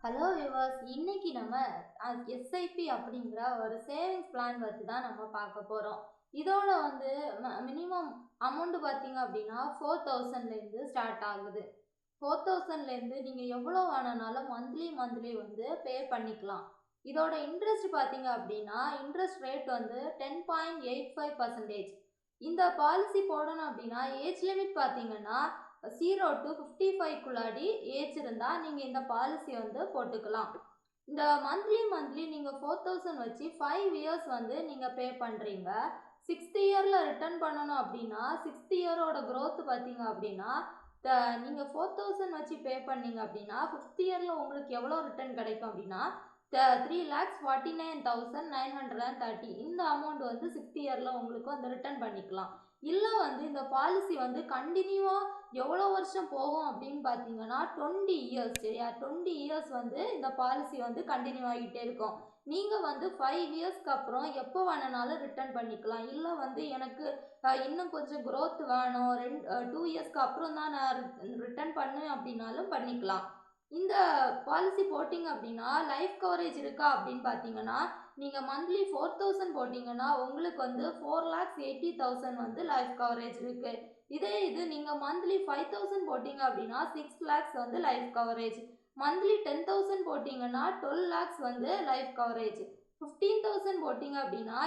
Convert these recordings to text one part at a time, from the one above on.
Hello viewers, இன்னைக்கு நம்ம SIP அப்படிங்கிற ஒரு சேவிங்ஸ் பிளான் பற்றி தான் நம்ம பார்க்க போகிறோம். இதோட வந்து மினிமம் அமௌண்ட் பார்த்தீங்க அப்படின்னா 4000லேருந்து ஸ்டார்ட் ஆகுது. 4000லேருந்து நீங்கள் எவ்வளோ வேணுனாலும் மந்த்லி வந்து பே பண்ணிக்கலாம். இதோட இன்ட்ரெஸ்ட் பார்த்தீங்க அப்படின்னா இன்ட்ரெஸ்ட் ரேட் வந்து 10.85%. இந்த பாலிசி போடணும் அப்படின்னா ஏஜ் லிமிட் பார்த்தீங்கன்னா 0 to 55க்குள்ளாடி ஏஜ் இருந்தால் நீங்கள் இந்த பாலிசி வந்து போட்டுக்கலாம். இந்த மந்த்லி நீங்கள் 4000 வச்சு 5 இயர்ஸ் வந்து நீங்கள் பே பண்ணுறீங்க. 6th இயரில் ரிட்டர்ன் பண்ணணும் அப்படின்னா 6th இயரோட growth பார்த்தீங்க அப்படின்னா நீங்கள் 4000 வச்சு பே பண்ணீங்க அப்படின்னா 5th இயரில் உங்களுக்கு எவ்வளோ ரிட்டர்ன் கிடைக்கும் அப்படின்னா 3,49,930. இந்த அமௌண்ட் வந்து 6th இயரில் உங்களுக்கு வந்து ரிட்டர்ன் பண்ணிக்கலாம். இல்லை வந்து இந்த பாலிசி வந்து கண்டினியூவாக எவ்வளோ வருஷம் போகும் அப்படின்னு பார்த்தீங்கன்னா 20 இயர்ஸ். சரியா, 20 இயர்ஸ் வந்து இந்த பாலிசி வந்து கண்டினியூ ஆகிட்டே இருக்கும். நீங்கள் வந்து 5 இயர்ஸ்க்கு அப்புறம் எப்போ வேணுனாலும் ரிட்டர்ன் பண்ணிக்கலாம். இல்லை வந்து எனக்கு இன்னும் கொஞ்சம் growth வேணும், 2 இயர்ஸ்க்கு அப்புறம் தான் நான் ரிட்டர்ன் பண்ணுவேன் அப்படின்னாலும் பண்ணிக்கலாம். இந்த பாலிசி போட்டிங்க அப்படின்னா லைஃப் கவரேஜ் இருக்கா அப்படின்னு பார்த்தீங்கன்னா நீங்கள் மந்த்லி 4000 போட்டிங்கன்னா உங்களுக்கு வந்து 4,80,000 வந்து லைஃப் கவரேஜ் இருக்குது. இது நீங்கள் மந்த்லி 5000 போட்டிங்க அப்படின்னா 6 lakhs வந்து லைஃப் கவரேஜ். மந்த்லி 10,000 போட்டிங்கன்னா 12 lakhs வந்து லைஃப் கவரேஜ். 15,000 போட்டிங்க அப்படின்னா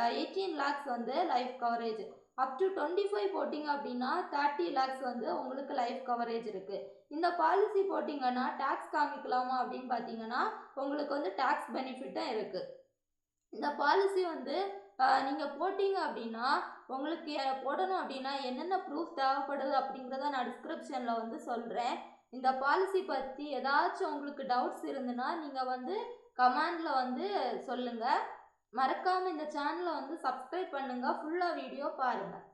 18 lakhs வந்து லைஃப் கவரேஜ். அப் டு 25 போட்டிங்க அப்படின்னா 30 lakhs வந்து உங்களுக்கு லைஃப் கவரேஜ் இருக்குது. இந்த பாலிசி போட்டிங்கன்னா டேக்ஸ் காமிக்கலாமா அப்படின்னு பார்த்தீங்கன்னா உங்களுக்கு வந்து டேக்ஸ் பெனிஃபிட்டும் இருக்குது. இந்த பாலிசி வந்து நீங்கள் போட்டிங்க அப்படின்னா உங்களுக்கு போடணும் அப்படின்னா என்னென்ன ப்ரூஃப் தேவைப்படுது அப்படிங்கிறத நான் டிஸ்கிரிப்ஷனில் வந்து சொல்கிறேன். இந்த பாலிசி பற்றி ஏதாச்சும் உங்களுக்கு டவுட்ஸ் இருந்துன்னா நீங்கள் வந்து கமெண்டில் வந்து சொல்லுங்கள். மறக்காமல் இந்த சேனலை வந்து சப்ஸ்கிரைப் பண்ணுங்கள். ஃபுல்லாக வீடியோ பாருங்கள்.